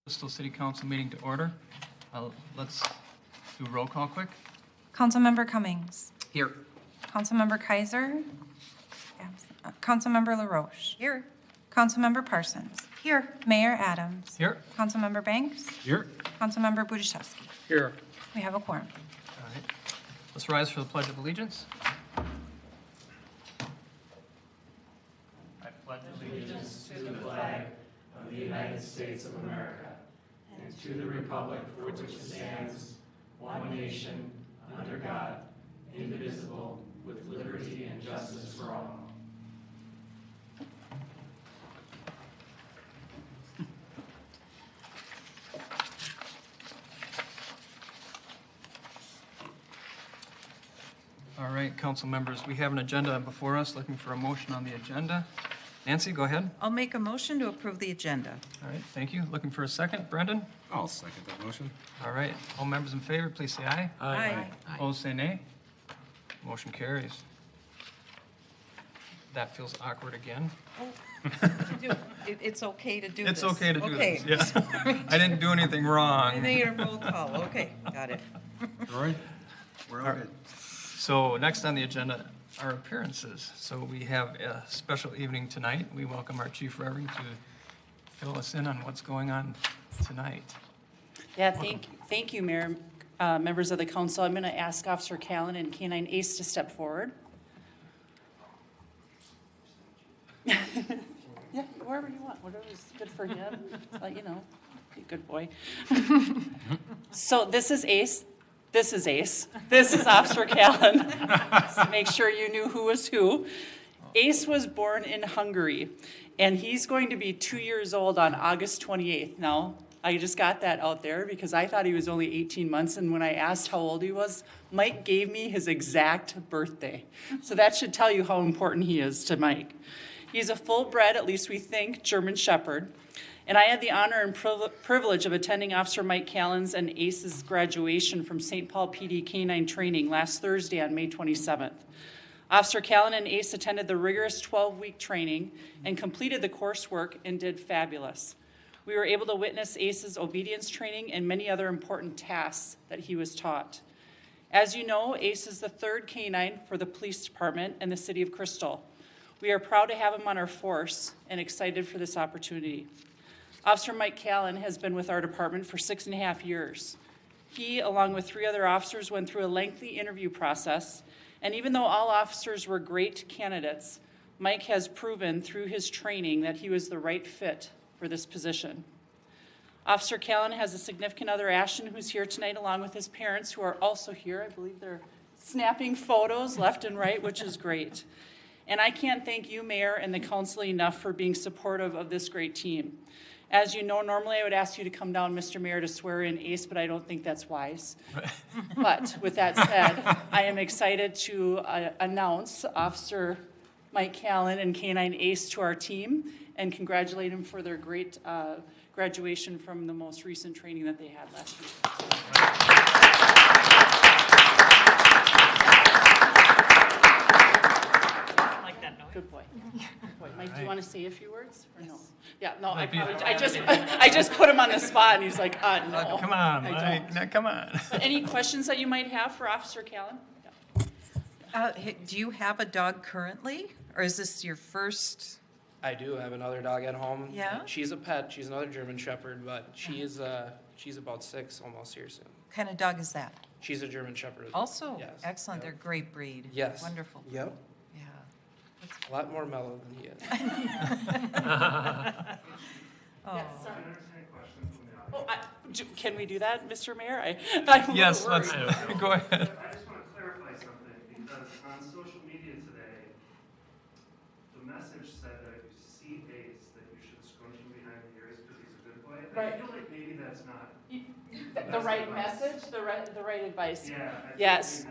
Bristol City Council meeting to order. Let's do roll call quick. Councilmember Cummings. Here. Councilmember Kaiser. Councilmember LaRoche. Here. Councilmember Parsons. Here. Mayor Adams. Here. Councilmember Banks. Here. Councilmember Budaszewski. Here. We have a quorum. All right. Let's rise for the Pledge of Allegiance. I pledge allegiance to the flag of the United States of America and to the republic for which it stands, one nation, under God, indivisible, with liberty and justice for all. All right, council members, we have an agenda before us, looking for a motion on the agenda. Nancy, go ahead. I'll make a motion to approve the agenda. All right, thank you. Looking for a second. Brendan? I'll second that motion. All right, all members in favor, please say aye. Aye. Opposed, say nay. Motion carries. That feels awkward again. It's okay to do this. It's okay to do Okay. this, yeah. I didn't do anything I wrong. need a roll call. Okay, got it. Roy? We're all good. So next on the agenda are appearances. So we have a special evening tonight. We welcome our Chief Revering to fill us in on what's going on tonight. Yeah, thank you, Mayor, members of the council. I'm going to ask Officer Callan and Canine Ace to step forward. Yeah, wherever you want, whatever's good for him. You know, be a good boy. So this is Ace. This is Ace. This is Officer Callan. So make sure you knew who was who. Ace was born in Hungary, and he's going to be 2 years old on August 28th. Now, I just got that out there because I thought he was only 18 months, and when I asked how old he was, Mike gave me his exact birthday. So that should tell you how important he is to Mike. He's a full-bred, at least we think, German Shepherd. And I had the honor and privilege of attending Officer Mike Callan's and Ace's graduation from St. Paul PD Canine Training last Thursday on May 27th. Officer Callan and Ace attended the rigorous 12-week training and completed the coursework and did fabulous. We were able to witness Ace's obedience training and many other important tasks that he was taught. As you know, Ace is the third canine for the police department and the city of Crystal. We are proud to have him on our force and excited for this opportunity. Officer Mike Callan has been with our department for 6.5 years. He, along with 3 other officers, went through a lengthy interview process, and even though all officers were great candidates, Mike has proven through his training that he was the right fit for this position. Officer Callan has a significant other, Ashton, who's here tonight, along with his parents, who are also here. I believe they're snapping photos left and right, which is great. And I can't thank you, Mayor, and the council enough for being supportive of this great team. As you know, normally I would ask you to come down, Mr. Mayor, to swear in Ace, but I don't think that's wise. But with that said, I am excited to announce Officer Mike Callan and Canine Ace to our team and congratulate him for their great graduation from the most recent training that they had last week. Good boy. Good boy. Mike, do you want to say a few words or no? Yeah, no, I just put him on the spot and he's like, no. Come on, Mike. Now, come on. But any questions that you might have for Officer Callan? Yeah. Do you have a dog currently, or is this your first? I do have another dog at home. Yeah? She's a pet. She's another German Shepherd, but she's about 6, almost here soon. What kind of dog is that? She's a German Shepherd as well. Also, Yes. excellent. Yep. They're a great breed. Yes. Wonderful. Yep. Yeah. A lot more mellow than he is. Yes, sorry. Oh, can we do that, Mr. Mayor? I'm Yes, worried. let's go ahead. I just want to clarify something, because on social media today, the message said that if you see Ace, that you should scrunch him behind the ears because he's a good boy. Right. I feel like maybe that's not. The right message, the right advice. Yeah. Yes,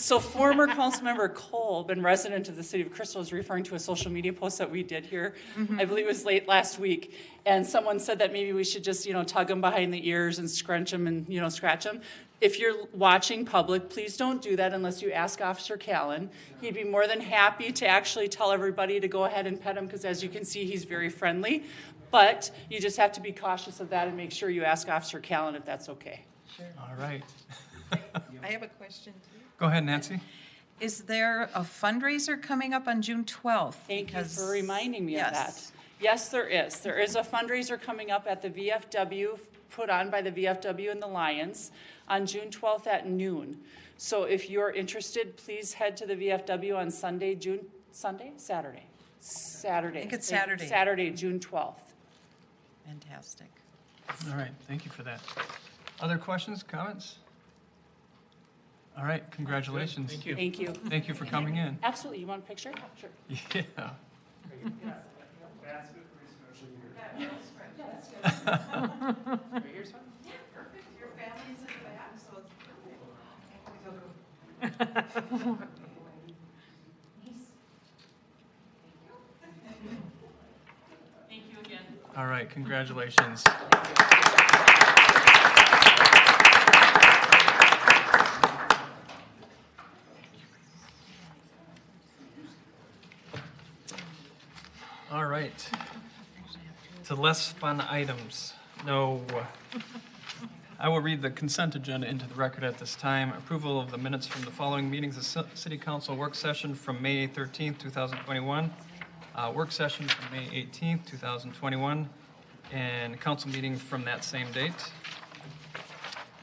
so former Councilmember Kolb and resident of the city of Crystal is referring to a social media post that we did here. I believe it was late last week. And someone said that maybe we should just, tug him behind the ears and scrunch him and, scratch him. If you're watching public, please don't do that unless you ask Officer Callan. He'd be more than happy to actually tell everybody to go ahead and pet him because as you can see, he's very friendly. But you just have to be cautious of that and make sure you ask Officer Callan if that's okay. All right. I have a question too. Go ahead, Nancy. Is there a fundraiser coming up on June 12th? Thank you Because- for reminding me of that. Yes. Yes, there is. There is a fundraiser coming up at the VFW, put on by the VFW and the Lions on June 12th at noon. So if you're interested, please head to the VFW on Saturday? Saturday. I think it's Saturday. Saturday, June 12th. Fantastic. All right, thank you for that. Other questions, comments? All right, congratulations. Thank you. Thank you. Thank you for coming in. Absolutely. You want a picture? Sure. Yeah. Here's one. Your family's in the back, so it's Thank you again. All right, congratulations. All right. To less fun items. No. I will read the consent agenda into the record at this time. Approval of the minutes from the following meetings: the City Council work session from May 13th, 2021, work session from May 18th, 2021, and council meeting from that same date.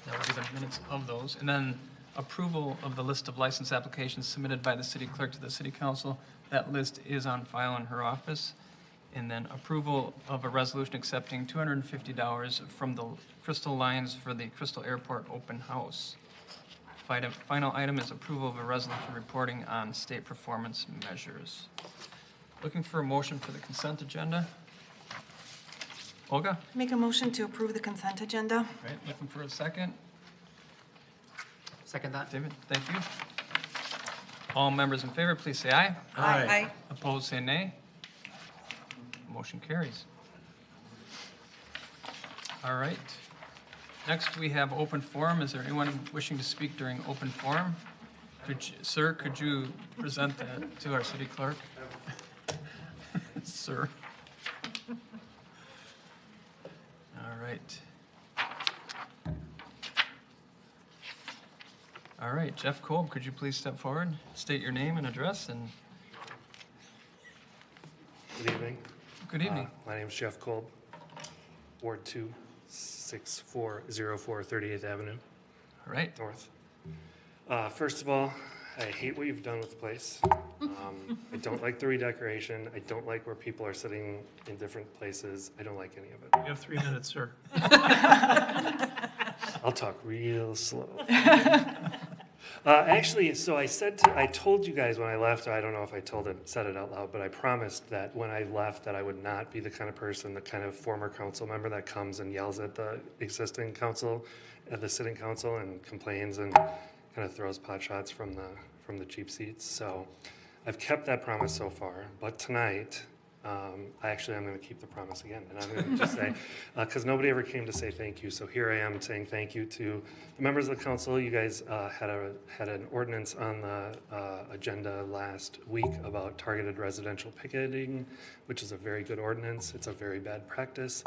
That will be the minutes of those. And then approval of the list of license applications submitted by the city clerk to the city council. That list is on file in her office. And then approval of a resolution accepting $250 from the Crystal Lions for the Crystal Airport Open House. Final item is approval of a resolution reporting on state performance measures. Looking for a motion for the consent agenda. Olga? Make a motion to approve the consent agenda. Right, looking for a second. Second that. David, thank you. All members in favor, please say aye. Aye. Opposed, say nay. Motion carries. All right. Next, we have open forum. Is there anyone wishing to speak during open forum? Sir, could you present that to our city clerk? Sir. All right. All right, Jeff Kolb, could you please step forward, state your name and address, and Good evening. good evening. My name is Jeff Kolb, Ward 2, 6404 38th Avenue All right. North. First of all, I hate what you've done with the place. I don't like the redecoration. I don't like where people are sitting in different places. I don't like any of it. You have 3 minutes, sir. I'll talk real slow. Actually, so I told you guys when I left, I don't know if I said it out loud, but I promised that when I left that I would not be the kind of person, the kind of former council member that comes and yells at the existing council, at the sitting council, and complains and kind of throws pot shots from the cheap seats. So I've kept that promise so far, but tonight, I'm going to keep the promise again, and I'm going to just say, because nobody ever came to say thank you, so here I am saying thank you to the members of the council. You guys had an ordinance on the agenda last week about targeted residential picketing, which is a very good ordinance. It's a very bad practice.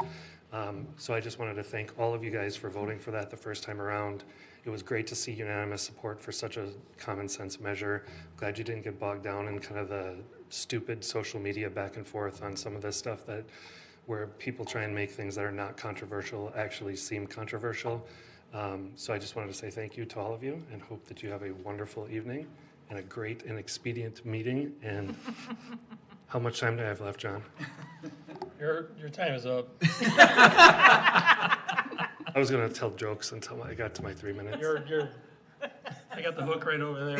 So I just wanted to thank all of you guys for voting for that the first time around. It was great to see unanimous support for such a common sense measure. Glad you didn't get bogged down in kind of the stupid social media back and forth on some of this stuff where people try and make things that are not controversial actually seem controversial. So I just wanted to say thank you to all of you and hope that you have a wonderful evening and a great and expedient meeting. And how much time do I have left, John? Your time is up. I was going to tell jokes until I got to my 3 minutes. I got the hook right over there.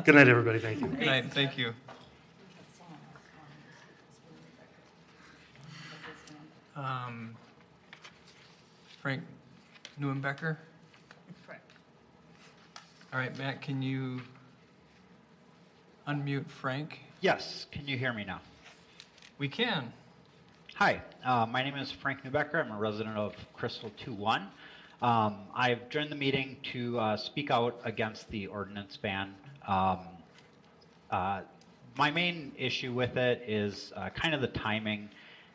Good night, everybody. Thank you. Good night, thank you. Frank Neuenbecker? All right, Matt, can you unmute Frank? Yes, can you hear me now? We can. Hi, my name is Frank Neubecker. I'm a resident of Crystal 2-1. I've joined the meeting to speak out against the ordinance ban. My main issue with it is kind of the timing.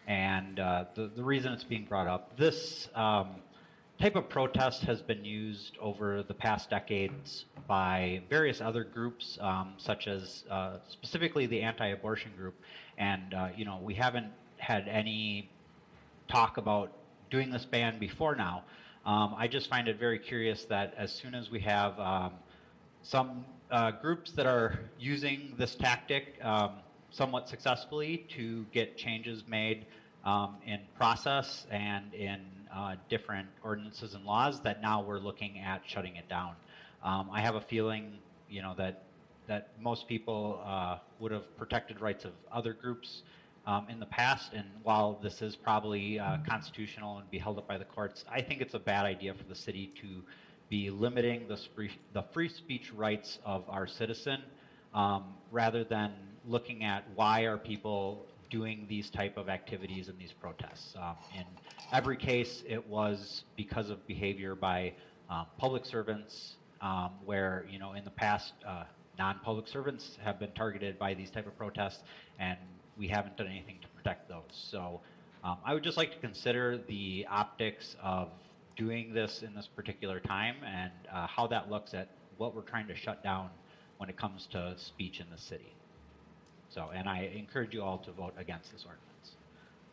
And the reason it's being brought up, this type of protest has been used over the past decades by various other groups, such as specifically the anti-abortion group. And we haven't had any talk about doing this ban before now. I just find it very curious that as soon as we have some groups that are using this tactic somewhat successfully to get changes made in process and in different ordinances and laws, that now we're looking at shutting it down. I have a feeling, that most people would have protected rights of other groups in the past, and while this is probably constitutional and be held up by the courts, I think it's a bad idea for the city to be limiting the free speech rights of our citizen, rather than looking at why are people doing these type of activities and these protests. In every case, it was because of behavior by public servants, where in the past non-public servants have been targeted by these type of protests, and we haven't done anything to protect those. So I would just like to consider the optics of doing this in this particular time, and how that looks at what we're trying to shut down when it comes to speech in the city. So, and I encourage you all to vote against this ordinance.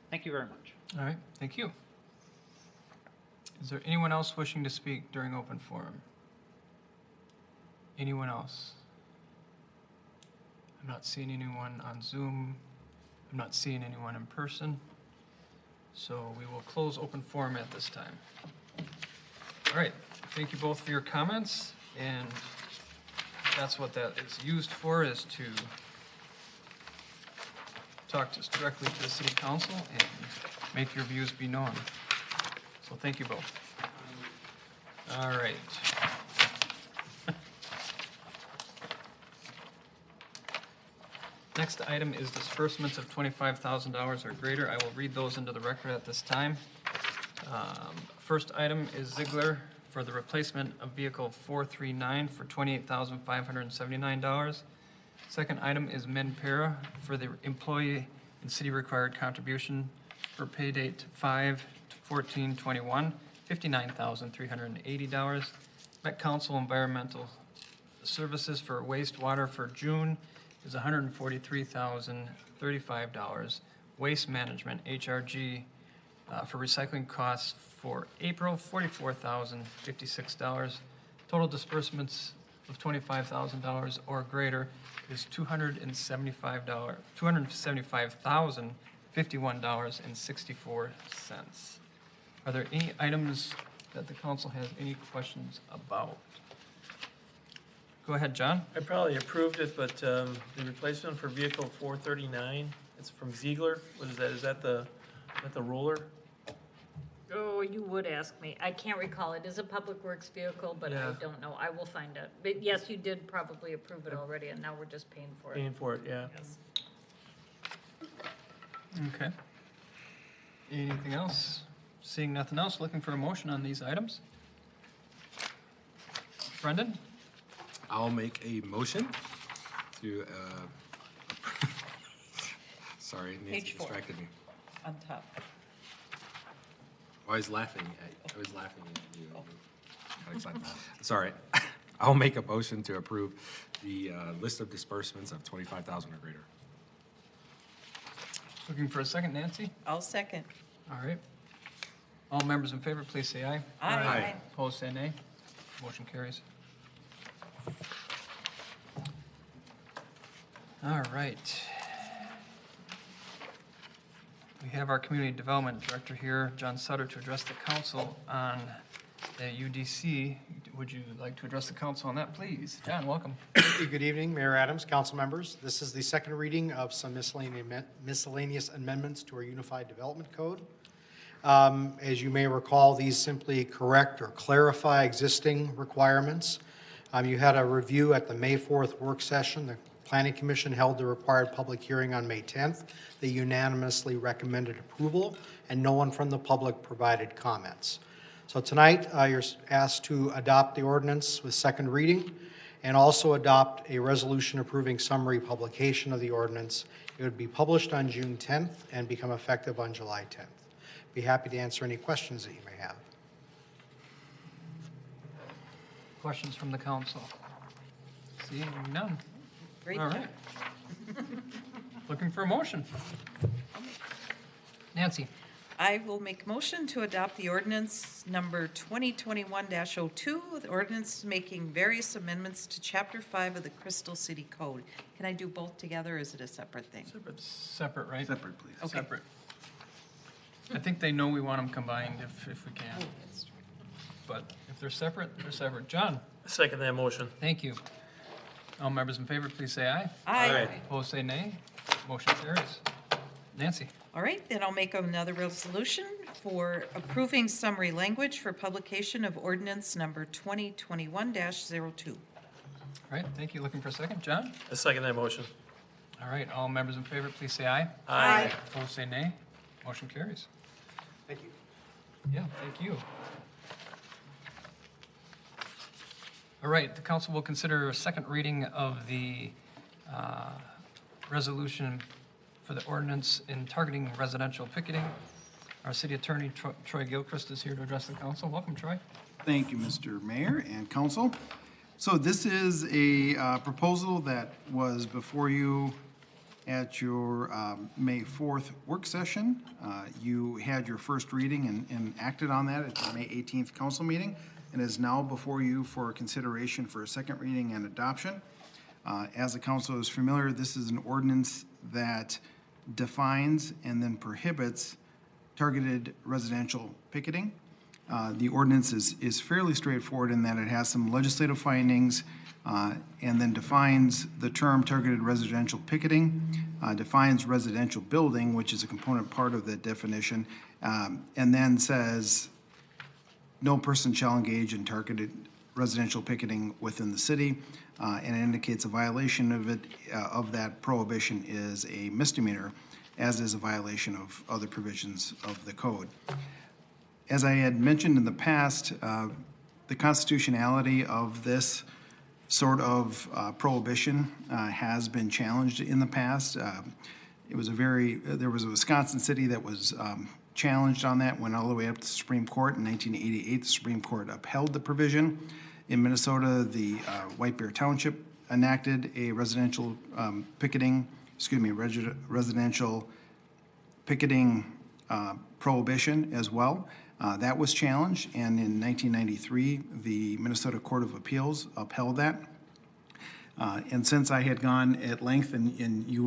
Thank you very much. All right, thank you. Is there anyone else wishing to speak during open forum? Anyone else? I'm not seeing anyone on Zoom. I'm not seeing anyone in person. So we will close open forum at this time. All right, thank you both for your comments, and that's what that is used for, is to talk just directly to the city council and make your views be known. So thank you both. All right. Next item is disbursements of $25,000 or greater. I will read those into the record at this time. First item is Ziegler for the replacement of vehicle 439 for $28,579. Second item is Menpera for the employee and city required contribution for pay date 5/14/21, $59,380. Met Council Environmental Services for wastewater for June is $143,035. Waste Management, HRG, for recycling costs for April, $44,056. Total disbursements of $25,000 or greater is $275,051.64. Are there any items that the council has any questions about? Go ahead, John. I probably approved it, but the replacement for vehicle 439, it's from Ziegler. What is that? Is that the roller? Oh, you would ask me. I can't recall. It is a public works vehicle, but Yeah. I don't know. I will find out. But yes, you did probably approve it already, and now we're just paying for it. Paying for it, yeah. Yes. Okay. Anything else? Seeing nothing else, looking for a motion on these items? Brendan? I'll make a motion to, sorry, Nancy Page 4. distracted me. On top. I was laughing at you. Got excited. Sorry. I'll make a motion to approve the list of disbursements of 25,000 or greater. Looking for a second, Nancy? I'll second. All right. All members in favor, please say aye. Aye. Opposed, say nay. Motion carries. All right. We have our Community Development Director here, John Sutter, to address the council on the UDC. Would you like to address the council on that, please? John, welcome. Thank you. Good evening, Mayor Adams, council members. This is the second reading of some miscellaneous amendments to our Unified Development Code. As you may recall, these simply correct or clarify existing requirements. You had a review at the May 4th work session. The Planning Commission held the required public hearing on May 10th. They unanimously recommended approval, and no one from the public provided comments. So tonight, you're asked to adopt the ordinance with second reading and also adopt a resolution approving summary publication of the ordinance. It would be published on June 10th and become effective on July 10th. Be happy to answer any questions that you may have. Questions from the council? Seeing none. Great. All right. Looking for a motion. Nancy? I will make motion to adopt the ordinance number 2021-02, the ordinance making various amendments to Chapter 5 of the Crystal City Code. Can I do both together, or is it a separate thing? Separate, right? Separate, please. Okay. Separate. I think they know we want them combined if we can. But if they're separate, they're separate. John? Second that motion. Thank you. All members in favor, please say aye. Aye. Opposed, say nay. Motion carries. Nancy? All right, then I'll make another resolution for approving summary language for publication of ordinance number 2021-02. All right, thank you. Looking for a second. John? I second that motion. All right, all members in favor, please say aye. Aye. Opposed, say nay. Motion carries. Thank you. Yeah, thank you. All right, the council will consider a second reading of the resolution for the ordinance in targeting residential picketing. Our city attorney, Troy Gilchrist, is here to address the council. Welcome, Troy. Thank you, Mr. Mayor and council. So this is a proposal that was before you at your May 4th work session. You had your first reading and acted on that at the May 18th council meeting, and is now before you for consideration for a second reading and adoption. As the council is familiar, this is an ordinance that defines and then prohibits targeted residential picketing. The ordinance is fairly straightforward in that it has some legislative findings and then defines the term targeted residential picketing, defines residential building, which is a component part of the definition, and then says no person shall engage in targeted residential picketing within the city, and it indicates a violation of it, of that prohibition is a misdemeanor, as is a violation of other provisions of the code. As I had mentioned in the past, the constitutionality of this sort of prohibition has been challenged in the past. There was a Wisconsin city that was challenged on that, went all the way up to the Supreme Court. In 1988, the Supreme Court upheld the provision. In Minnesota, the White Bear Township enacted a residential residential picketing prohibition as well. That was challenged, and in 1993, the Minnesota Court of Appeals upheld that. And since I had gone at length, and you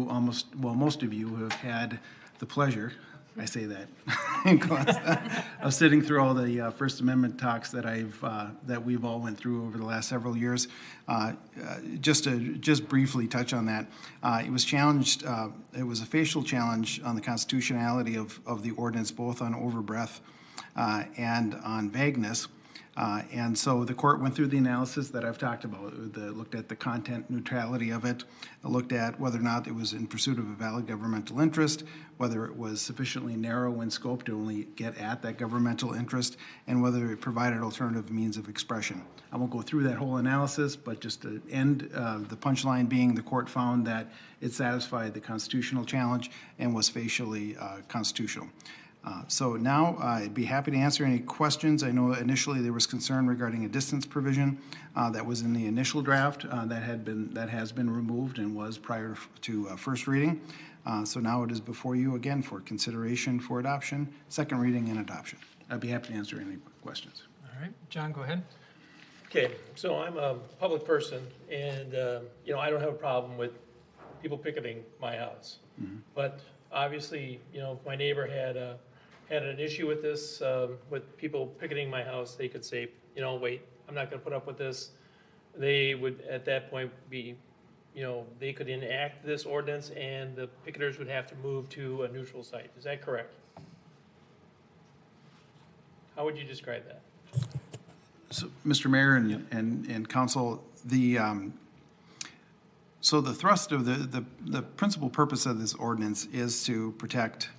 most of you have had the pleasure, I say that, in class, of sitting through all the First Amendment talks that that we've all went through over the last several years. Just briefly touch on that. It was challenged. It was a facial challenge on the constitutionality of the ordinance, both on overbreadth and on vagueness. And so the court went through the analysis that I've talked about, looked at the content neutrality of it, looked at whether or not it was in pursuit of a valid governmental interest, whether it was sufficiently narrow in scope to only get at that governmental interest, and whether it provided alternative means of expression. I won't go through that whole analysis, but just to end, the punchline being the court found that it satisfied the constitutional challenge and was facially constitutional. So now I'd be happy to answer any questions. I know initially there was concern regarding a distance provision that was in the initial draft that has been removed and was prior to first reading. So now it is before you again for consideration for adoption, second reading and adoption. I'd be happy to answer any questions. All right, John, go ahead. Okay, so I'm a public person, and I don't have a problem with people picketing my house. Mm-hmm. But obviously, if my neighbor had an issue with this, with people picketing my house, they could say, wait, I'm not going to put up with this. They would, at that point, be, they could enact this ordinance, and the picketers would have to move to a neutral site. Is that correct? How would you describe that? So, Mr. Mayor and council, so the thrust of the principal purpose of this ordinance is to protect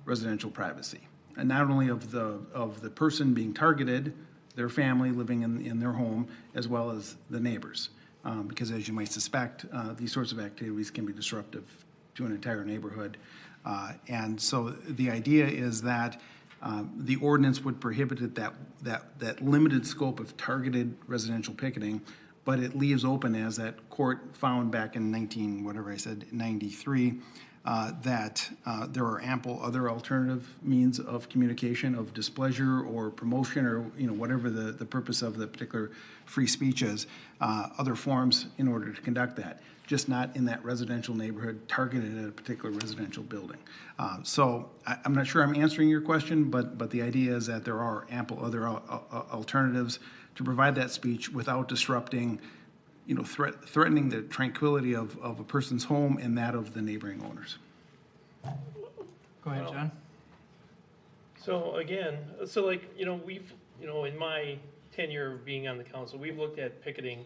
residential privacy, and not only of the person being targeted, their family living in their home, as well as the neighbors, because as you might suspect, these sorts of activities can be disruptive to an entire neighborhood. And so the idea is that the ordinance would prohibit it that limited scope of targeted residential picketing, but it leaves open, as that court found back in 93, that there are ample other alternative means of communication, of displeasure or promotion, or whatever the purpose of the particular free speech is, other forms in order to conduct that, just not in that residential neighborhood targeted at a particular residential building. So I'm not sure I'm answering your question, but the idea is that there are ample other alternatives to provide that speech without disrupting, threatening the tranquility of a person's home and that of the neighboring owners. Go ahead, John. So again, we've, in my tenure of being on the council, we've looked at picketing.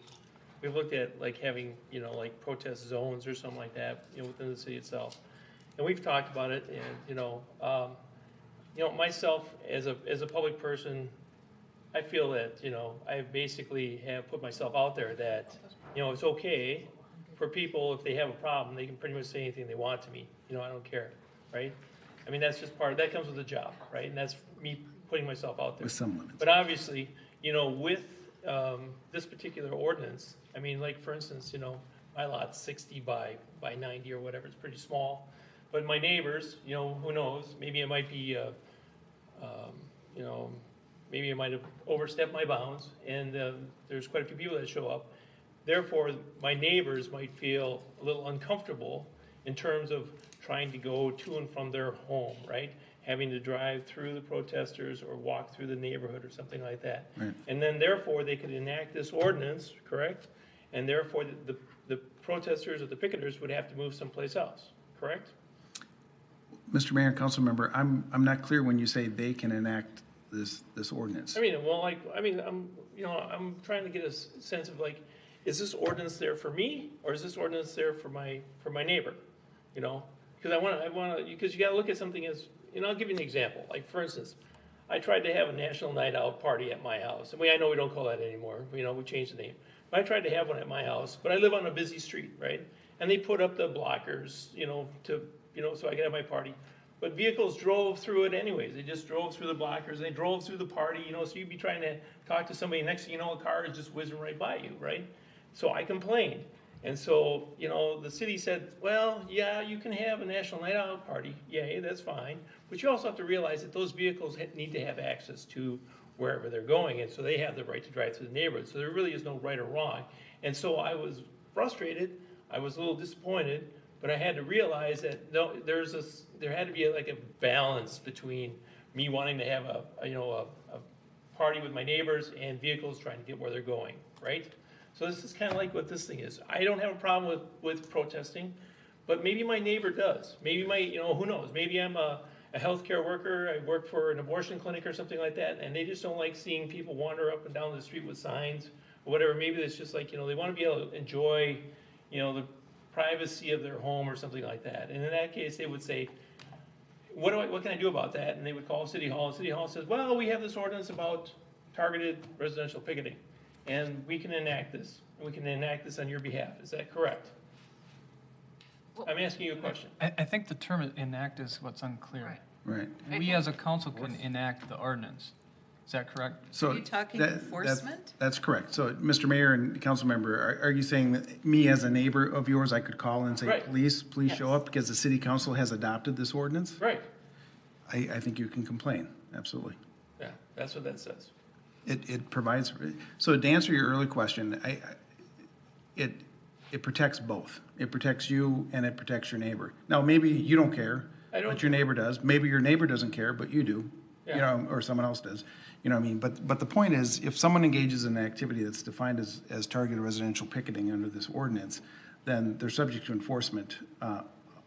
We've looked at like having, protest zones or something like that, within the city itself. And we've talked about it, and, myself as a public person, I feel that, I basically have put myself out there that, it's okay for people, if they have a problem, they can pretty much say anything they want to me. I don't care, right? I mean, that's just that comes with the job, right? And that's me putting myself out there. With some limits. But obviously, with this particular ordinance, I mean, like, for instance, my lot's 60 by 90 or whatever, it's pretty small. But my neighbors, who knows, maybe it might be, maybe I might have overstepped my bounds, and there's quite a few people that show up. Therefore, my neighbors might feel a little uncomfortable in terms of trying to go to and from their home, right? Having to drive through the protesters or walk through the neighborhood or something like that. Right. And then therefore, they could enact this ordinance, correct? And therefore, the protesters or the picketers would have to move someplace else, correct? Mr. Mayor and council member, I'm not clear when you say they can enact this ordinance. I mean, I'm trying to get a sense of like, is this ordinance there for me, or is this ordinance there for my neighbor? Because I want to, because you got to look at something as, I'll give you an example. Like, for instance, I tried to have a national night out party at my house, and I know we don't call that anymore. We changed the name. But I tried to have one at my house, but I live on a busy street, right? And they put up the blockers, so I could have my party. But vehicles drove through it anyways. They just drove through the blockers. They drove through the party, so you'd be trying to talk to somebody. Next thing you know, a car is just whizzing right by you, right? So I complained. And so, the city said, well, yeah, you can have a national night out party. Yay, that's fine. But you also have to realize that those vehicles need to have access to wherever they're going. And so they have the right to drive through the neighborhood. So there really is no right or wrong. And so I was frustrated. I was a little disappointed. But I had to realize that there had to be like a balance between me wanting to have a party with my neighbors and vehicles trying to get where they're going, right? So this is kind of like what this thing is. I don't have a problem with protesting, but maybe my neighbor does. Maybe who knows? Maybe I'm a healthcare worker. I work for an abortion clinic or something like that, and they just don't like seeing people wander up and down the street with signs or whatever. Maybe it's just like, they want to be able to enjoy, the privacy of their home or something like that. And in that case, they would say, what can I do about that? And they would call City Hall, and City Hall says, well, we have this ordinance about targeted residential picketing, and we can enact this. And we can enact this on your behalf. Is that correct? I'm asking you a question. I think the term enact is what's unclear. Right. We as a council can enact the ordinance. Is that correct? So Are you talking enforcement? That's correct. So, Mr. Mayor and council member, are you saying that me as a neighbor of yours, I could call and say, Right. please show up because the city council has adopted this ordinance? Right. I think you can complain, absolutely. Yeah, that's what that says. It provides, so to answer your early question, it protects both. It protects you and it protects your neighbor. Now, maybe you don't care, but your neighbor does. Maybe your neighbor doesn't care, but you do, or someone else does. You know what I mean? But the point is, if someone engages in an activity that's defined as targeted residential picketing under this ordinance, then they're subject to enforcement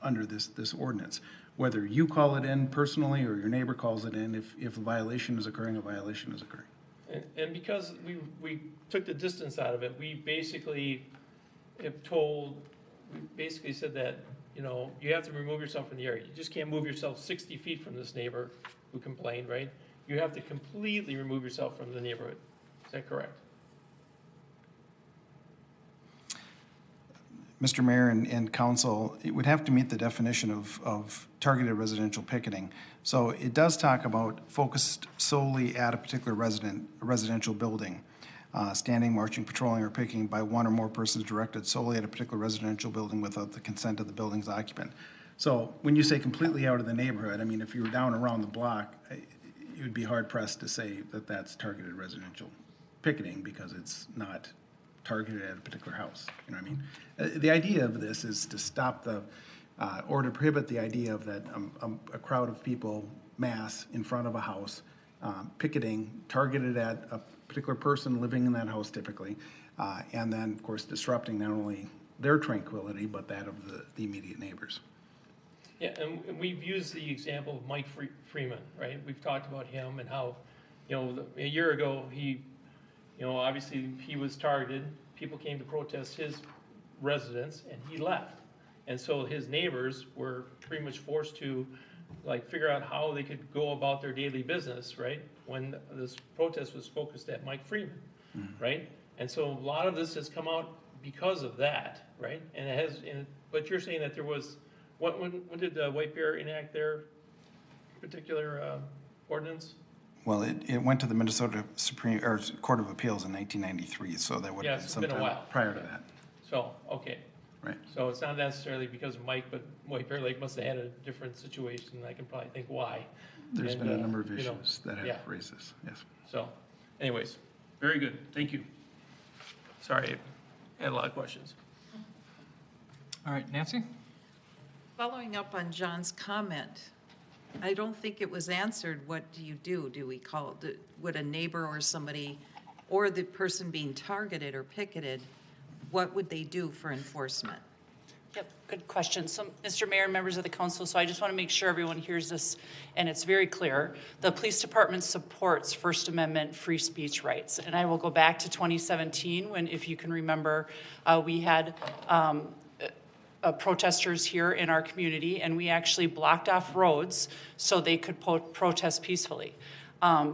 under this ordinance. Whether you call it in personally or your neighbor calls it in, if a violation is occurring, a violation is occurring. And because we took the distance out of it, we basically said that, you have to remove yourself from the area. You just can't move yourself 60 feet from this neighbor who complained, right? You have to completely remove yourself from the neighborhood. Is that correct? Mr. Mayor and council, it would have to meet the definition of targeted residential picketing. So it does talk about focused solely at a particular residential building, standing, marching, patrolling, or picketing by one or more persons directed solely at a particular residential building without the consent of the building's occupant. So when you say completely out of the neighborhood, I mean, if you were down around the block, it would be hard pressed to say that that's targeted residential picketing because it's not targeted at a particular house. You know what I mean? The idea of this is to stop the, or to prohibit the idea of that a crowd of people mass in front of a house, picketing targeted at a particular person living in that house typically, and then of course disrupting not only their tranquility, but that of the immediate neighbors. Yeah, and we've used the example of Mike Freeman, right? We've talked about him and how, a year ago, he, obviously he was targeted. People came to protest his residence and he left. And so his neighbors were pretty much forced to figure out how they could go about their daily business, right? When this protest was focused at Mike Freeman, right? And so a lot of this has come out because of that, right? And it has, but you're saying that there was, when did White Bear enact their particular ordinance? Well, it went to the Minnesota Supreme or Court of Appeals in 1993, so that would have been sometime prior to that. So, okay. Right. So it's not necessarily because of Mike, but White Bear Lake must have had a different situation. I can probably think why. There's been a number of issues that have raised this, yes. So, anyways, very good. Thank you. Sorry, I had a lot of questions. All right, Nancy? Following up on John's comment, I don't think it was answered. What do you do? Do we call, would a neighbor or somebody, or the person being targeted or picketed, what would they do for enforcement? Yep, good question. So, Mr. Mayor, members of the council, so I just want to make sure everyone hears this and it's very clear. The police department supports First Amendment free speech rights. And I will go back to 2017 when, if you can remember, we had protesters here in our community, and we actually blocked off roads so they could protest peacefully.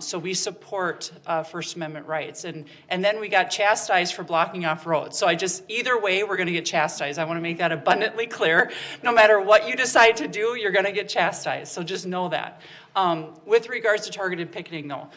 So we support First Amendment rights. And then we got chastised for blocking off roads. So either way, we're going to get chastised. I want to make that abundantly clear. No matter what you decide to do, you're going to get chastised. So just know that. With regards to targeted picketing, though,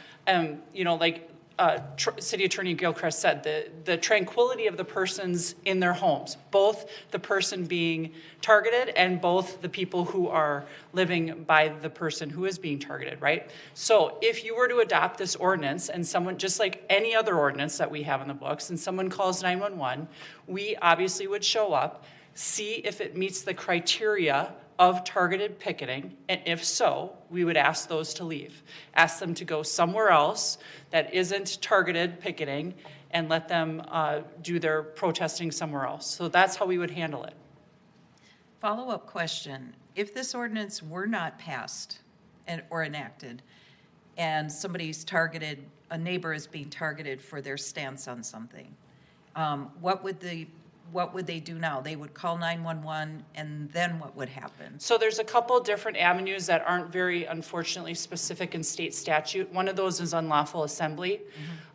City Attorney Gilchrist said, the tranquility of the persons in their homes, both the person being targeted and both the people who are living by the person who is being targeted, right? So if you were to adopt this ordinance and someone, just like any other ordinance that we have in the books, and someone calls 911, we obviously would show up, see if it meets the criteria of targeted picketing, and if so, we would ask those to leave. Ask them to go somewhere else that isn't targeted picketing and let them do their protesting somewhere else. So that's how we would handle it. Follow-up question. If this ordinance were not passed or enacted, and somebody's targeted, a neighbor is being targeted for their stance on something, what would they do now? They would call 911, and then what would happen? So there's a couple different avenues that aren't very, unfortunately, specific in state statute. One of those is unlawful assembly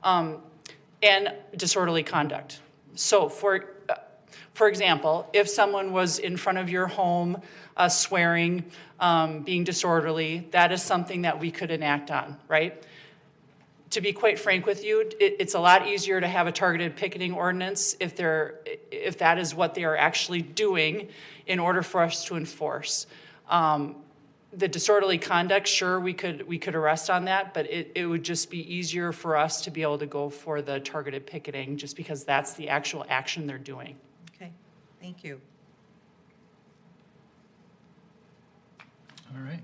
and disorderly conduct. So for example, if someone was in front of your home swearing, being disorderly, that is something that we could enact on, right? To be quite frank with you, it's a lot easier to have a targeted picketing ordinance if that is what they are actually doing in order for us to enforce. The disorderly conduct, sure, we could arrest on that, but it would just be easier for us to be able to go for the targeted picketing just because that's the actual action they're doing. Okay, thank you. All right,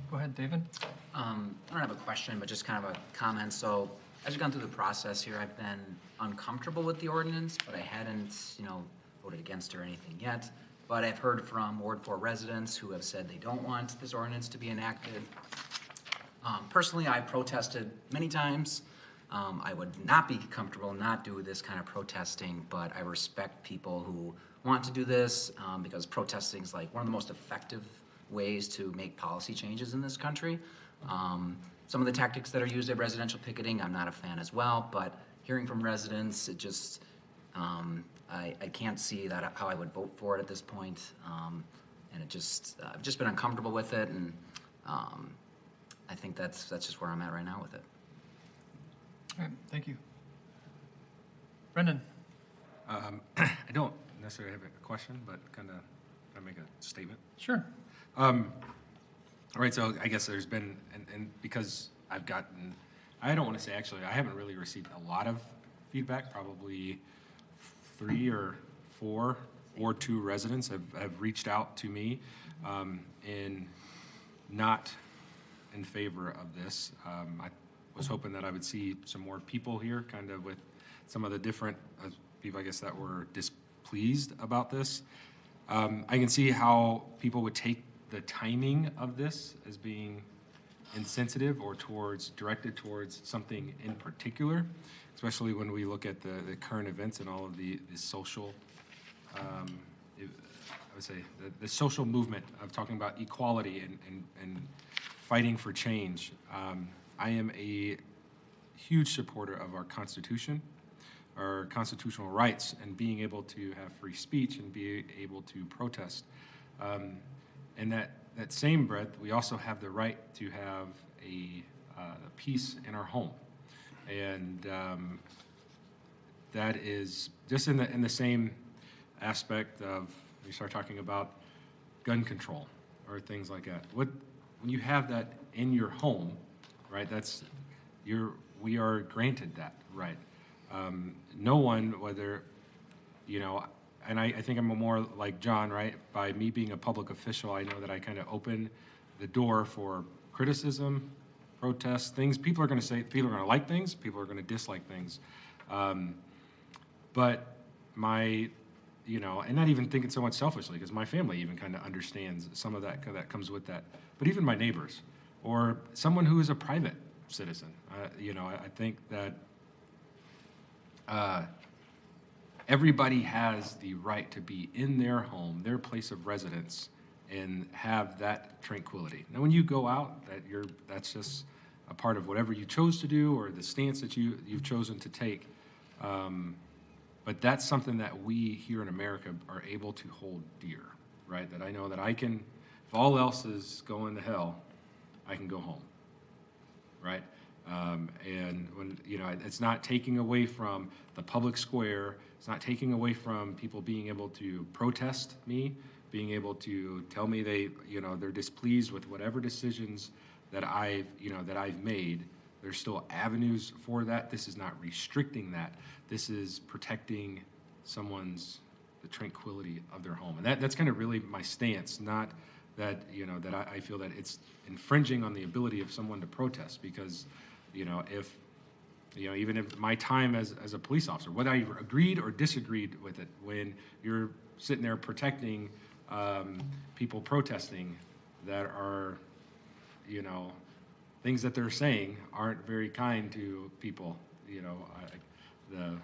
go ahead, David. I don't have a question, but just kind of a comment. So as we've gone through the process here, I've been uncomfortable with the ordinance, but I hadn't, voted against it or anything yet. But I've heard from Ward 4 residents who have said they don't want this ordinance to be enacted. Personally, I protested many times. I would not be comfortable not do this kind of protesting, but I respect people who want to do this because protesting is like one of the most effective ways to make policy changes in this country. Some of the tactics that are used at residential picketing, I'm not a fan as well, but hearing from residents, I can't see that how I would vote for it at this point. And it just, I've just been uncomfortable with it, and I think that's just where I'm at right now with it. All right, thank you. Brendan? I don't necessarily have a question, but kind of make a statement. Sure. All right, so I guess there's been, and because I've gotten, I don't want to say actually, I haven't really received a lot of feedback, probably 3 or 4 Ward 2 residents have reached out to me in not in favor of this. I was hoping that I would see some more people here, kind of with some of the different people, I guess, that were displeased about this. I can see how people would take the timing of this as being insensitive or directed towards something in particular, especially when we look at the current events and all of the social, I would say, the social movement of talking about equality and fighting for change. I am a huge supporter of our Constitution, our constitutional rights, and being able to have free speech and be able to protest. And that same breath, we also have the right to have a peace in our home. And that is just in the same aspect of, you start talking about gun control or things like that. When you have that in your home, right, we are granted that right. No one, whether, and I think I'm more like John, right? By me being a public official, I know that I kind of open the door for criticism, protests, things. People are going to say, people are going to like things, people are going to dislike things. But and not even thinking so much selfishly, because my family even kind of understands some of that comes with that. But even my neighbors, or someone who is a private citizen, I think that everybody has the right to be in their home, their place of residence, and have that tranquility. Now, when you go out, that's just a part of whatever you chose to do or the stance that you've chosen to take. But that's something that we here in America are able to hold dear, right? That I know that I can, if all else is going to hell, I can go home, right? And when, it's not taking away from the public square, it's not taking away from people being able to protest me, being able to tell me they're displeased with whatever decisions that I've made. There's still avenues for that. This is not restricting that. This is protecting the tranquility of their home. And that's kind of really my stance, not that, that I feel that it's infringing on the ability of someone to protest, because, if, even if my time as a police officer, whether I agreed or disagreed with it, when you're sitting there protecting people protesting that are, things that they're saying aren't very kind to people. The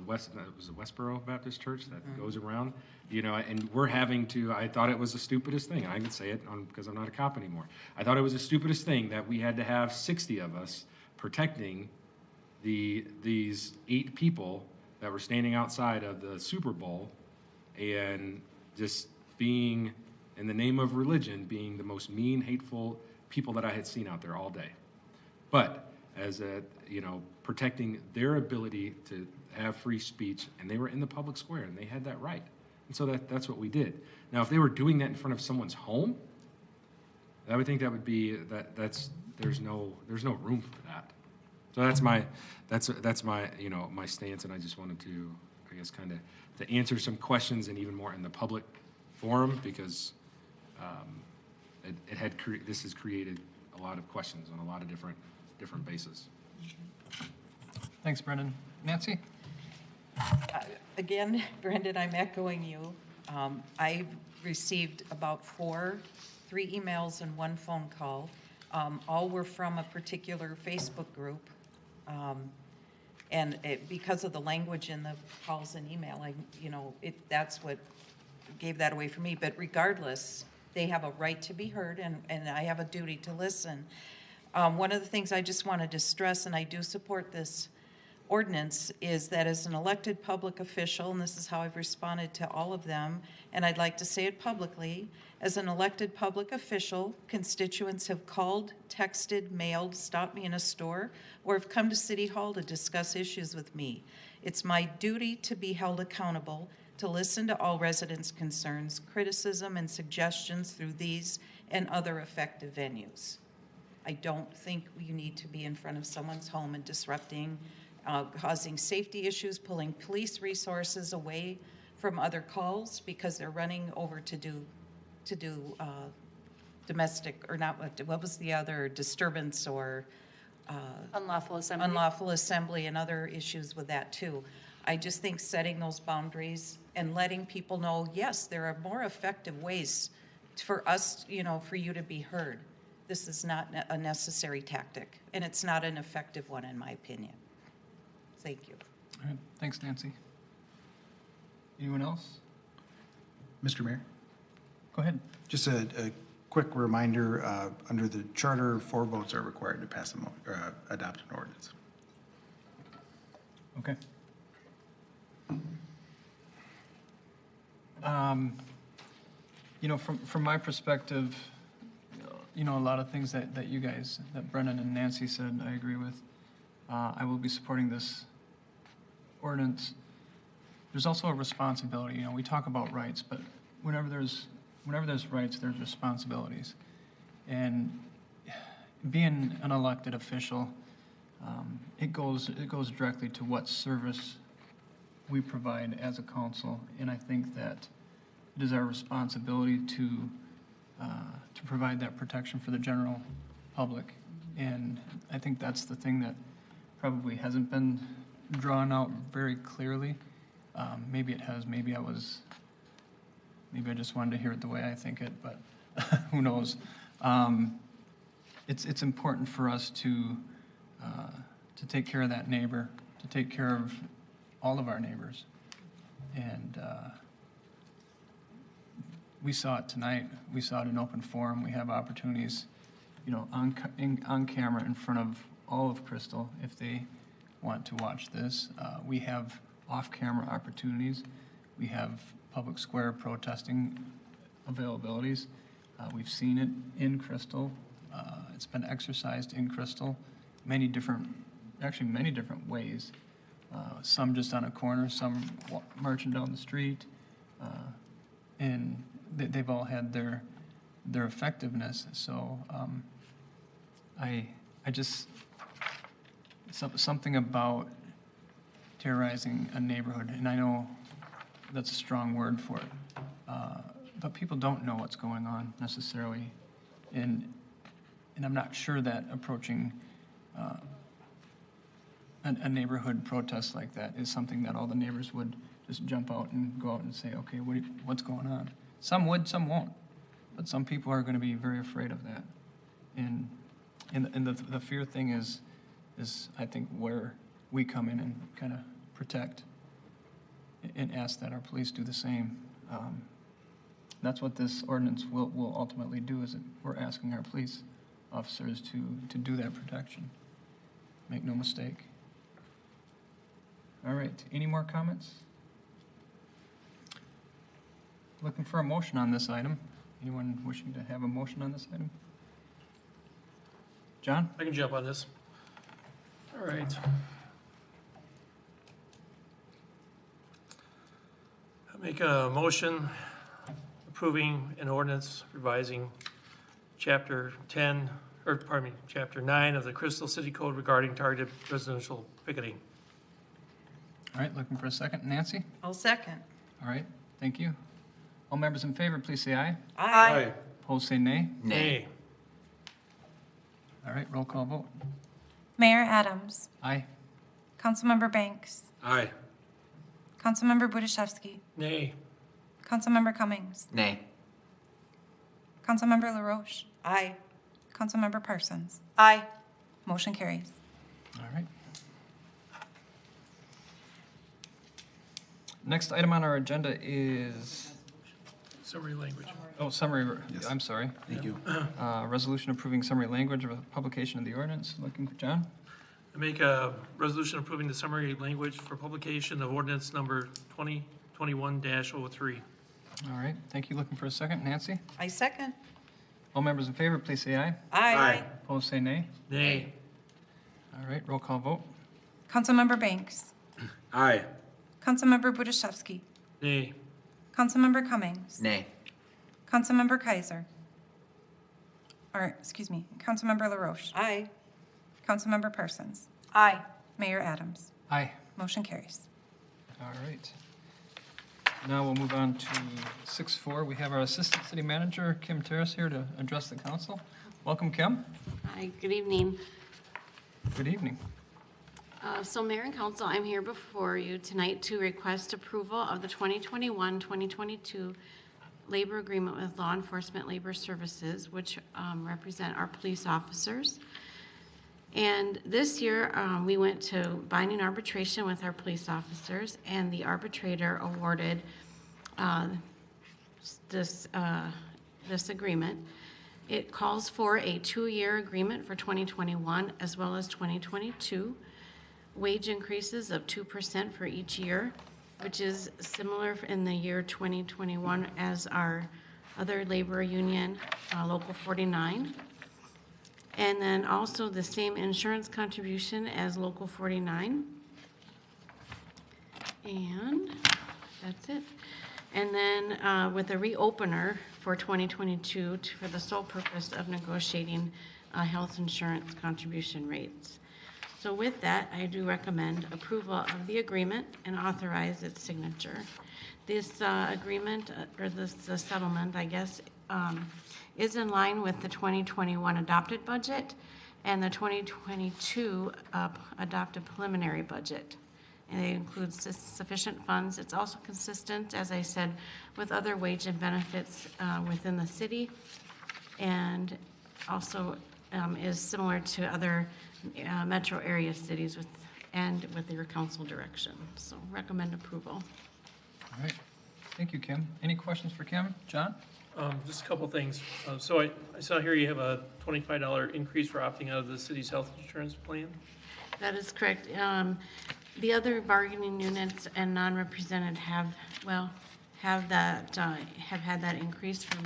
Westboro Baptist Church that goes around, and we're having to. I thought it was the stupidest thing, and I can say it because I'm not a cop anymore. I thought it was the stupidest thing that we had to have 60 of us protecting these 8 people that were standing outside of the Super Bowl, and just being, in the name of religion, being the most mean, hateful people that I had seen out there all day. But as protecting their ability to have free speech, and they were in the public square and they had that right. And so that's what we did. Now, if they were doing that in front of someone's home, I would think that would be there's no room for that. So that's my my stance, and I just wanted to, I guess, kind of to answer some questions, and even more in the public forum, because this has created a lot of questions on a lot of different bases. Thanks, Brendan. Nancy? Again, Brendan, I'm echoing you. I've received about 3 emails and 1 phone call. All were from a particular Facebook group. And because of the language in the calls and email, that's what gave that away for me. But regardless, they have a right to be heard, and I have a duty to listen. One of the things I just wanted to stress, and I do support this ordinance is that as an elected public official, and this is how I've responded to all of them, and I'd like to say it publicly, as an elected public official, constituents have called, texted, mailed, stopped me in a store, or have come to City Hall to discuss issues with me. It's my duty to be held accountable, to listen to all residents' concerns, criticism, and suggestions through these and other effective venues. I don't think you need to be in front of someone's home and disrupting, causing safety issues, pulling police resources away from other calls because they're running over to do domestic, or not, what was the other, disturbance or Unlawful assembly. unlawful assembly and other issues with that too. I just think setting those boundaries and letting people know, yes, there are more effective ways for us, for you to be heard. This is not a necessary tactic, and it's not an effective one, in my opinion. Thank you. All right, thanks, Nancy. Anyone else? Mr. Mayor? Go ahead. Just a quick reminder, under the charter, 4 votes are required to pass adopt an ordinance. Okay. From my perspective, a lot of things that you guys, that Brennan and Nancy said, I agree with. I will be supporting this ordinance. There's also a responsibility. We talk about rights, but whenever there's rights, there's responsibilities. And being an elected official, it goes directly to what service we provide as a council, and I think that it is our responsibility to provide that protection for the general public. And I think that's the thing that probably hasn't been drawn out very clearly. Maybe it has. Maybe I just wanted to hear it the way I think it, but who knows? It's important for us to take care of that neighbor, to take care of all of our neighbors. And we saw it tonight. We saw it in open forum. We have opportunities, on camera in front of all of Crystal if they want to watch this. We have off-camera opportunities. We have public square protesting availabilities. We've seen it in Crystal. It's been exercised in Crystal many different ways. Some just on a corner, some marching down the street, and they've all had their effectiveness. So I just something about terrorizing a neighborhood, and I know that's a strong word for it, but people don't know what's going on necessarily, and I'm not sure that approaching a neighborhood protest like that is something that all the neighbors would just jump out and go out and say, okay, what's going on? Some would, some won't, but some people are going to be very afraid of that. And the fear thing is I think where we come in and kind of protect and ask that our police do the same. That's what this ordinance will ultimately do, is that we're asking our police officers to do that protection. Make no mistake. All right, any more comments? Looking for a motion on this item. Anyone wishing to have a motion on this item? John? I can jump on this. All right. I make a motion approving an ordinance revising Chapter 9 of the Crystal City Code regarding targeted residential picketing. All right, looking for a second. Nancy? I'll second. All right, thank you. All members in favor, please say aye. Aye. Opposed, say nay. Nay. All right, roll call vote. Mayor Adams. Aye. Councilmember Banks. Aye. Councilmember Budaszewski. Nay. Councilmember Cummings. Nay. Councilmember LaRoche. Aye. Councilmember Parsons. Aye. Motion carries. All right. Next item on our agenda is, Summary language. summary, Yes. I'm sorry. Thank you. Resolution approving summary language of a publication of the ordinance. Looking for John? I make a resolution approving the summary language for publication of ordinance number 2021-03. All right, thank you. Looking for a second. Nancy? I second. All members in favor, please say aye. Aye. Opposed, say nay. Nay. All right, roll call vote. Councilmember Banks. Aye. Councilmember Budaszewski. Nay. Councilmember Cummings. Nay. Councilmember Kaiser. Or, excuse me, Councilmember LaRoche. Aye. Councilmember Parsons. Aye. Mayor Adams. Aye. Motion carries. All right. Now we'll move on to 6.4. We have our Assistant City Manager, Kim Terrace, here to address the council. Welcome, Kim. Hi, good evening. Good evening. So Mayor and Council, I'm here before you tonight to request approval of the 2021-2022 labor agreement with Law Enforcement Labor Services, which represent our police officers. And this year, we went to binding arbitration with our police officers, and the arbitrator awarded this agreement. It calls for a 2-year agreement for 2021 as well as 2022. Wage increases of 2% for each year, which is similar in the year 2021 as our other labor union, Local 49. And then also the same insurance contribution as Local 49. And that's it. And then with a reopener for 2022 for the sole purpose of negotiating health insurance contribution rates. So with that, I do recommend approval of the agreement and authorize its signature. This agreement, or this settlement, I guess, is in line with the 2021 adopted budget and the 2022 adopted preliminary budget. And it includes sufficient funds. It's also consistent, as I said, with other wage and benefits within the city, and also is similar to other metro area cities with your council direction. So recommend approval. All right. Thank you, Kim. Any questions for Kim? John? Just a couple things. So I saw here you have a $25 increase for opting out of the city's health insurance plan. That is correct. The other bargaining units and non-represented have had that increase for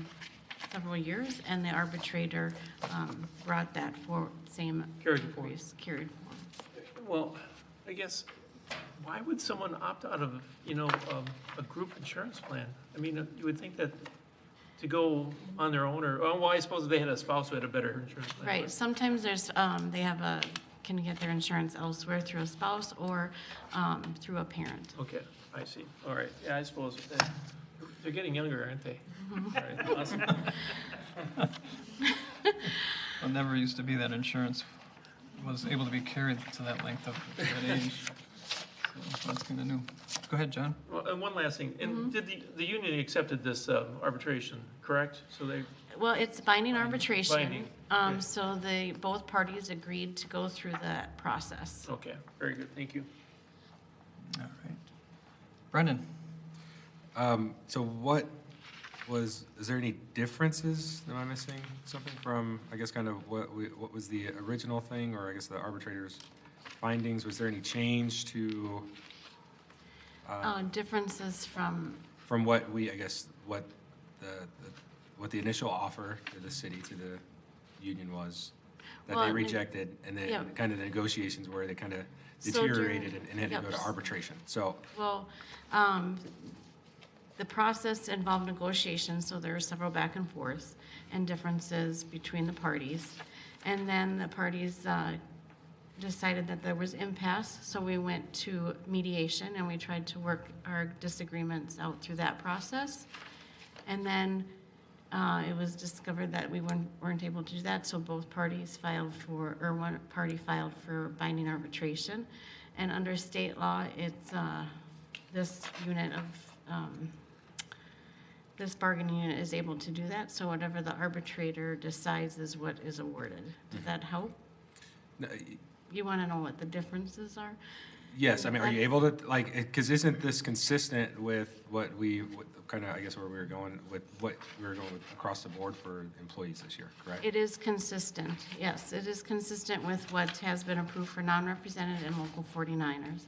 several years, and the arbitrator brought that for same increase. Carried forward. Well, I guess, why would someone opt out of, a group insurance plan? I mean, you would think that to go on their own, or, well, I suppose if they had a spouse who had a better insurance plan. Right. Sometimes there's can get their insurance elsewhere through a spouse or through a parent. Okay, I see. All right. Yeah, I suppose they're getting younger, aren't they? All right, awesome. Well, never used to be that insurance was able to be carried to that length of that age. So that's kind of new. Go ahead, John. Well, and one last thing. And did the union accepted this arbitration, correct? So they. Well, it's binding arbitration. Binding. Okay. So both parties agreed to go through that process. Okay, very good. Thank you. All right. Brendan? So is there any differences? Am I missing something from, I guess, kind of what was the original thing, or I guess the arbitrator's findings? Was there any change to? Differences from what what the initial offer to the city, to the union was, that they rejected, and then kind of the negotiations where they kind of deteriorated and had to go to arbitration. So. Well, the process involved negotiations, so there were several back and forths and differences between the parties. And then the parties decided that there was impasse, so we went to mediation and we tried to work our disagreements out through that process. And then it was discovered that we weren't able to do that, so both parties filed for, or one party filed for binding arbitration. And under state law, it's this unit of this bargaining unit is able to do that, so whatever the arbitrator decides is what is awarded. Does that help? No, You want to know what the differences are? Yes, I mean, are you able to, like, because isn't this consistent with what we, kind of, I guess, where we were going with what we were going with across the board for employees this year, correct? It is consistent, yes. It is consistent with what has been approved for non-represented and local 49ers.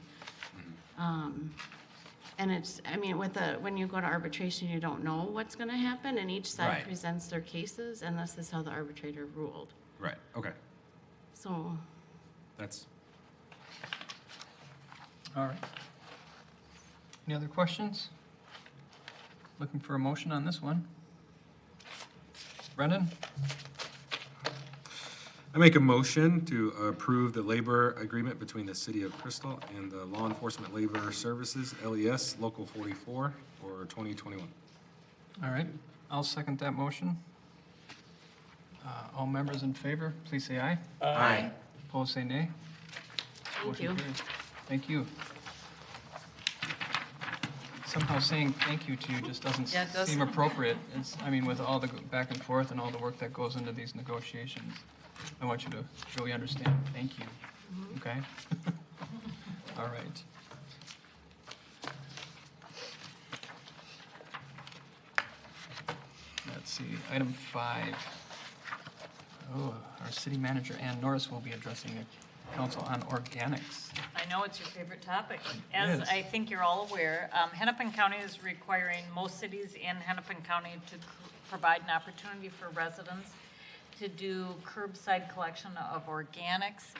And it's, I mean, when you go to arbitration, you don't know what's going to happen, and each side Right. presents their cases, and this is how the arbitrator ruled. Right, okay. So, That's, All right. Any other questions? Looking for a motion on this one. Brendan? I make a motion to approve the labor agreement between the City of Crystal and the Law Enforcement Labor Services, LES, Local 44, for 2021. All right, I'll second that motion. All members in favor, please say aye. Aye. Opposed, say nay. thank Motion you. carries. Thank you. Somehow saying thank you to you just doesn't Yeah, it does. seem appropriate. It's, I mean, with all the back and forth and all the work that goes into these negotiations, I want you to really understand, thank you, okay? All right. Let's see, item 5. Oh, our city manager, Ann Norris, will be addressing the council on organics. I know it's your favorite topic. It As is. I think you're all aware, Hennepin County is requiring most cities in Hennepin County to provide an opportunity for residents to do curbside collection of organics.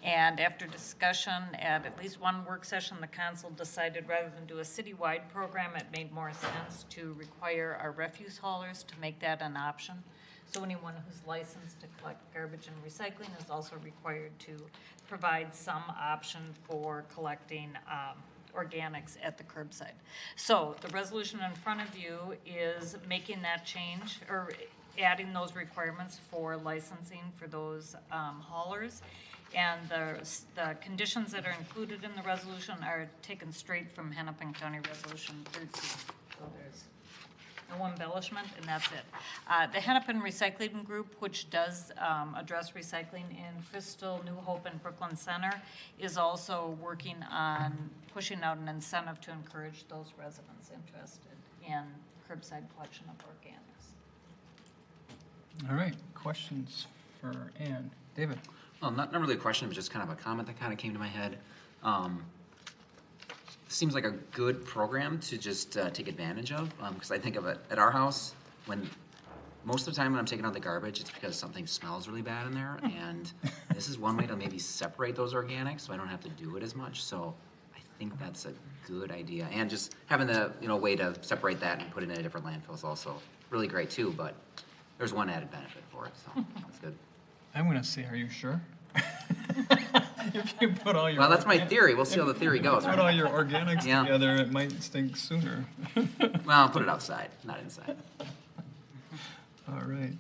And after discussion at least one work session, the council decided rather than do a citywide program, it made more sense to require our refuse haulers to make that an option. So anyone who's licensed to collect garbage and recycling is also required to provide some option for collecting organics at the curbside. So the resolution in front of you is making that change, or adding those requirements for licensing for those haulers. And the conditions that are included in the resolution are taken straight from Hennepin County Resolution 13. So there's no embellishment, and that's it. The Hennepin Recycling Group, which does address recycling in Crystal, New Hope, and Brooklyn Center, is also working on pushing out an incentive to encourage those residents interested in curbside collection of organics. All right, questions for Ann? David? Well, not really a question, but just kind of a comment that kind of came to my head. Seems like a good program to just take advantage of, because I think of it at our house, when most of the time when I'm taking out the garbage, it's because something smells really bad in there, and this is one way to maybe separate those organics so I don't have to do it as much. So I think that's a good idea, and just having the way to separate that and put it in a different landfill is also really great too. But there's one added benefit for it, so that's good. I'm gonna say, are you sure? If you put all your Well, that's my theory. We'll see how the theory goes. Put all your organics Yeah. together, it might stink sooner. Well, I'll put it outside, not inside. All right.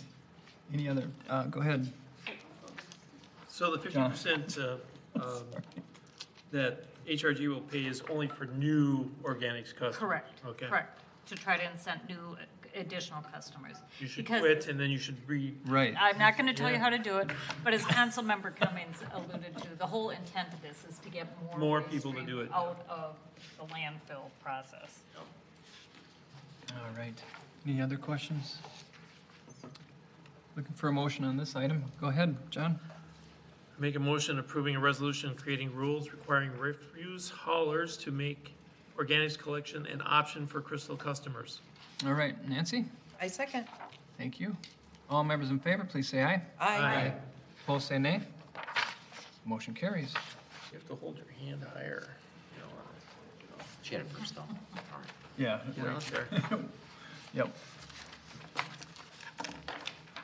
Any other, go ahead. So the John. 50% that HRG will pay is only for new organics customers? Correct. Okay. Correct. To try to incent new additional customers. You should Because- quit, and then you should Right. I'm not going to tell you Yeah. how to do it, but as Councilmember Cummings alluded to, the whole intent of this is to get more waste people to stream do it. out of the landfill process. All right. Any other questions? Looking for a motion on this item. Go ahead, John. Make a motion approving a resolution creating rules requiring refuse haulers to make organics collection an option for Crystal customers. All right, Nancy? I second. Thank you. All members in favor, please say aye. Aye. Opposed, say nay. Motion carries. You have to hold your hand higher. She had it first, though. Yeah. Right there. Yep.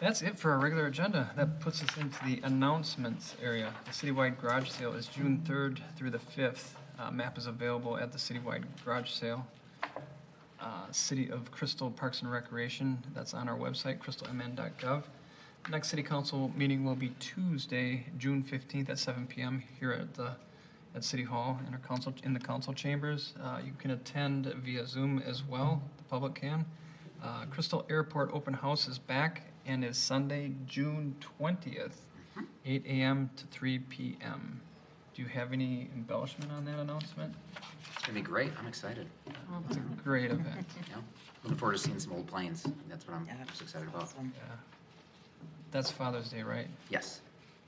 That's it for our regular agenda. That puts us into the announcements area. The citywide garage sale is June 3rd through the 5th. Map is available at the citywide garage sale. City of Crystal Parks and Recreation, that's on our website, crystalmn.gov. Next city council meeting will be Tuesday, June 15th at 7 p.m. here at City Hall in the council chambers. You can attend via Zoom as well, the public can. Crystal Airport Open House is back and is Sunday, June 20th, 8 a.m. to 3 p.m. Do you have any embellishment on that announcement? It's gonna be great. I'm excited. It's a great event. Yeah. Looking forward to seeing some old planes. That's what I'm most excited about. Yeah. That's Father's Day, right? Yes.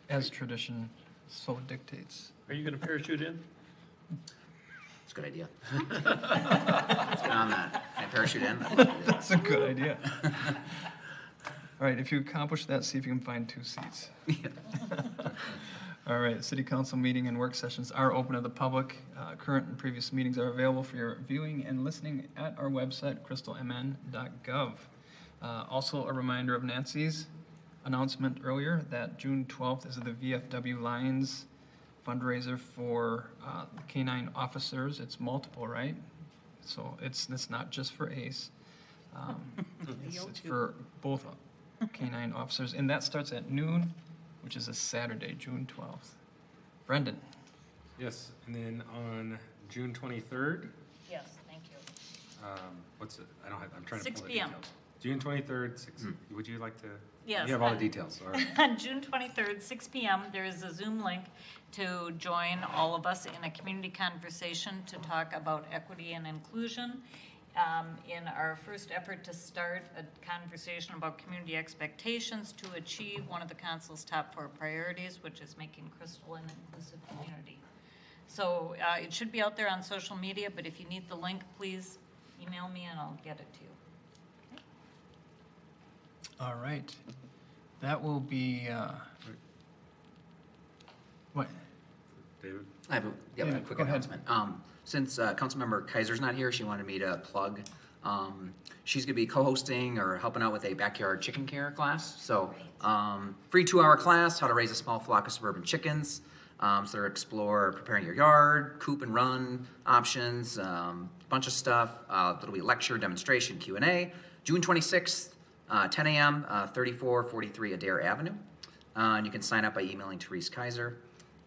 As tradition so dictates. Are you gonna parachute in? It's a good idea. Let's get on that. Can I parachute in? That's a good idea. All right, if you accomplish that, see if you can find 2 seats. All right, city council meeting and work sessions are open to the public. Current and previous meetings are available for your viewing and listening at our website, crystalmn.gov. Also, a reminder of Nancy's announcement earlier that June 12th is the VFW Lions fundraiser for the canine officers. It's multiple, right? So it's not just for ACE. It's for both canine officers, and that starts at noon, which is a Saturday, June 12th. Brendan? Yes, and then on June 23rd, Yes, thank you. what's it? I don't have, I'm trying to 6 pull the p.m. details. June 23rd, 6, would you like to? Yes. You have all the details, all right. On June 23rd, 6 p.m., there is a Zoom link to join all of us in a community conversation to talk about equity and inclusion. In our first effort to start a conversation about community expectations to achieve one of the council's top 4 priorities, which is making Crystal an inclusive community. So it should be out there on social media, but if you need the link, please email me and I'll get it to you. All right. That will be, what? I David? have a David, quick go ahead. announcement. Since Councilmember Kaiser's not here, she wanted me to plug. She's gonna be co-hosting or helping out with a backyard chicken care class. So, free 2-hour class, how to raise a small flock of suburban chickens. So explore preparing your yard, coop and run options, bunch of stuff. There'll be a lecture, demonstration, Q&A. June 26th, 10 a.m., 3443 Adair Avenue. And you can sign up by emailing Therese Kaiser.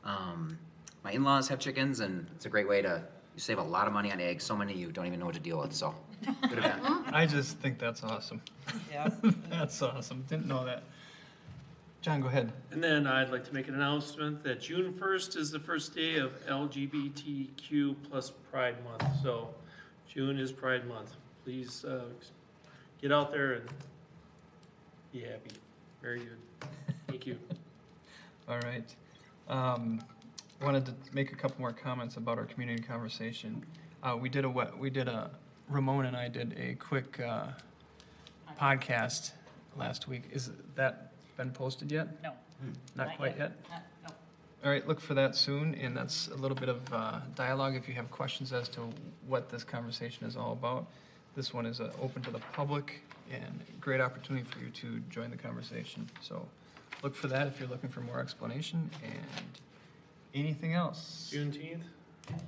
My in-laws have chickens, and it's a great way to save a lot of money on eggs. So many you don't even know what to deal with, so good event. I just think that's awesome. Yeah. That's awesome. Didn't know that. John, go ahead. And then I'd like to make an announcement that June 1st is the first day of LGBTQ plus Pride Month. So June is Pride Month. Please get out there and be happy. Very good. Thank you. All right. Wanted to make a couple more comments about our community conversation. Ramon and I did a quick podcast last week. Is that been posted yet? No. Not quite yet? No. All right, look for that soon, and that's a little bit of dialogue if you have questions as to what this conversation is all about. This one is open to the public and great opportunity for you to join the conversation. So look for that if you're looking for more explanation. And anything else? Juneteenth?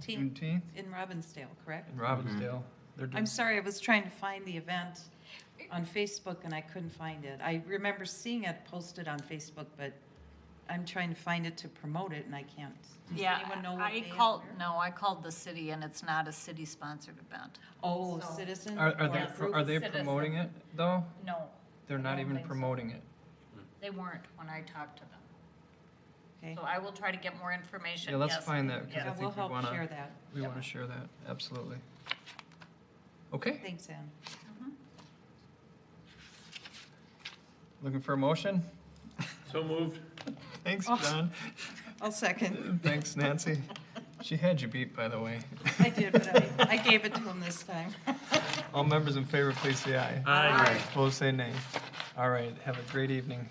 Juneteenth In Robbinsdale, correct? in Robbinsdale. They're doing I'm sorry, I was trying to find the event on Facebook and I couldn't find it. I remember seeing it posted on Facebook, but I'm trying to find it to promote it and I can't. Does Yeah, anyone know what I day and called, where? no, I called the city and it's not a city-sponsored event. Oh, So- citizen? Are Yes. they Citizen. promoting it though? No, They're I not don't even think so. promoting it. they weren't when I talked to them. Okay. So I will try to get more information. Yeah, let's Yes. find that because Yeah. I Yeah, we'll think we help wanna share that. we wanna share that absolutely. Okay, Thanks, Ann. looking for a motion? So moved. Thanks, Oh. John. I'll second. Thanks, Nancy. She had you beat, by the way. I did, but I gave it to him this time. All members in favor, please say aye. Aye. Opposed, say nay. All right, have a great evening.